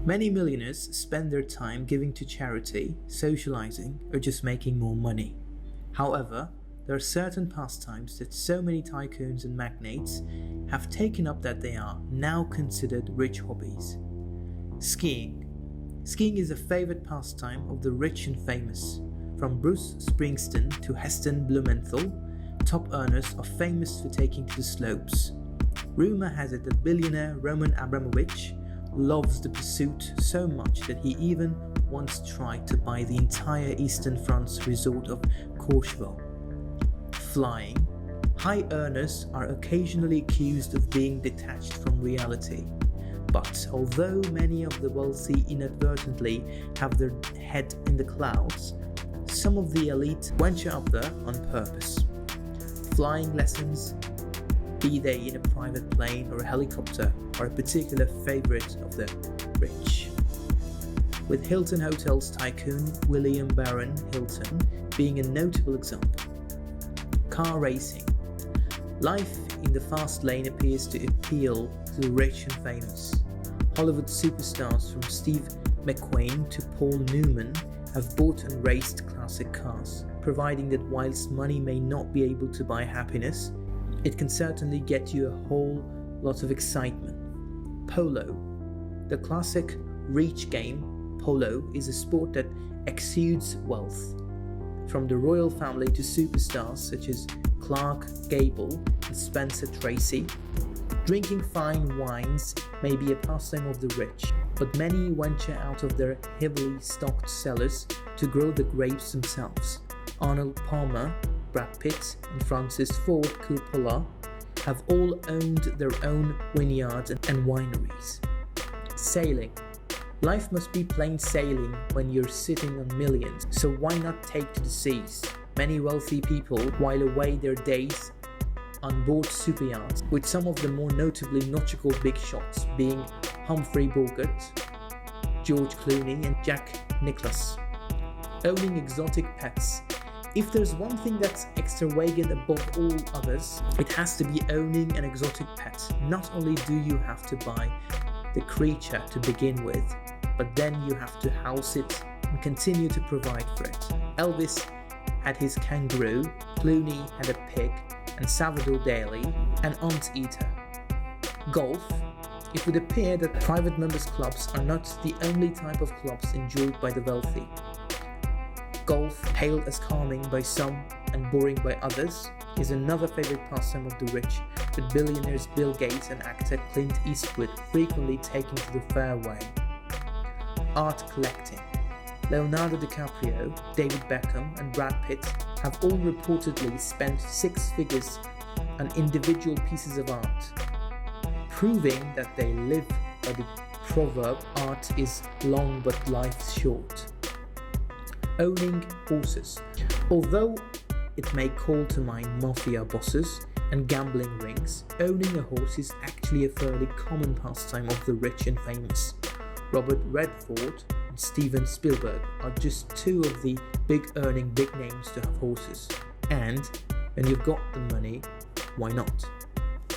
Many millionaires spend their time giving to charity, socializing, or just making more money. However, there are certain pastimes that so many tycoons and magnates have taken up that they are now considered rich hobbies. Skiing. Skiing is a favorite pastime of the rich and famous. From Bruce Springsteen to Heston Blumenthal, top earners are famous for taking to the slopes. Rumor has it that billionaire Roman Abramovich loves the pursuit so much that he even once tried to buy the entire eastern France resort of Courchevel. Flying. High earners are occasionally accused of being detached from reality. But although many of the wealthy inadvertently have their head in the clouds, some of the elite venture up there on purpose. Flying lessons, be they in a private plane or a helicopter, are a particular favorite of the rich. With Hilton Hotels tycoon William Baron Hilton being a notable example. Car racing. Life in the fast lane appears to appeal to the rich and famous. Hollywood superstars from Steve McQueen to Paul Newman have bought and raced classic cars, providing that whilst money may not be able to buy happiness, it can certainly get you a whole lot of excitement. Polo. The classic reach game, polo, is a sport that exudes wealth. From the royal family to superstars such as Clark Gable and Spencer Tracy, drinking fine wines may be a pastime of the rich, but many venture out of their heavily stocked cellars to grow the grapes themselves. Arnold Palmer, Brad Pitt, and Francis Ford Coppola have all owned their own vineyards and wineries. Sailing. Life must be plain sailing when you're sitting on millions, so why not take to the seas? Many wealthy people while away their days on board super yachts, with some of the more notably nautical big shots being Humphrey Bogart, George Clooney, and Jack Nicklaus. Owning exotic pets. If there's one thing that's extravagant above all others, it has to be owning an exotic pet. Not only do you have to buy the creature to begin with, but then you have to house it and continue to provide for it. Elvis had his kangaroo, Clooney had a pig, and Salvador Dali an anteater. Golf. It would appear that private members' clubs are not the only type of clubs enjoyed by the wealthy. Golf, hailed as calming by some and boring by others, is another favorite pastime of the rich, with billionaires Bill Gates and actor Clint Eastwood frequently taking to the fairway. Art collecting. Leonardo DiCaprio, David Beckham, and Brad Pitt have all reportedly spent six figures on individual pieces of art, proving that they live by the proverb, art is long but life's short. Owning horses. Although it may call to mind mafia bosses and gambling rings, owning a horse is actually a fairly common pastime of the rich and famous. Robert Redford and Steven Spielberg are just two of the big names to have horses. And when you've got the money, why not?